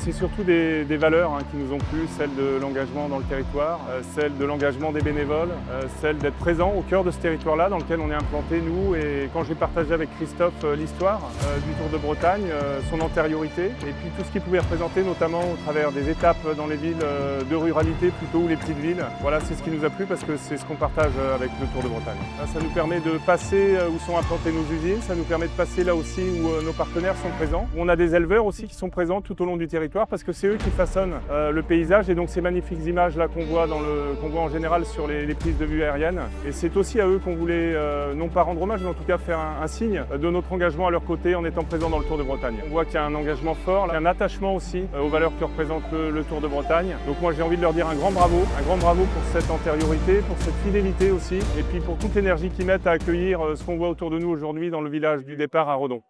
C'est surtout des valeurs qui nous ont plu, celles de l'engagement dans le territoire, celles de l'engagement des bénévoles, celles d'être présent au cœur de ce territoire-là dans lequel on est implanté, nous. Et quand j'ai partagé avec Christophe l'histoire du Tour de Bretagne, son antériorité, et puis tout ce qu'il pouvait représenter, notamment au travers des étapes dans les villes de ruralité plutôt, ou les petites villes. Voilà, c'est ce qui nous a plu parce que c'est ce qu'on partage avec le Tour de Bretagne. Ça nous permet de passer où sont implantées nos usines, ça nous permet de passer là aussi où nos partenaires sont présents. On a des éleveurs aussi qui sont présents tout au long du territoire parce que c'est eux qui façonnent le paysage et donc ces magnifiques images-là qu'on voit, qu'on voit en général sur les prises de vue aériennes. Et c'est aussi à eux qu'on voulait, non pas rendre hommage, mais en tout cas faire un signe de notre engagement à leur côté en étant présent dans le Tour de Bretagne. On voit qu'il y a un engagement fort, un attachement aussi aux valeurs que représente le Tour de Bretagne. Donc moi j'ai envie de leur dire un grand bravo pour cette antériorité, pour cette fidélité aussi, et puis pour toute l'énergie qu'ils mettent à accueillir ce qu'on voit autour de nous aujourd'hui dans le village du départ à Redon.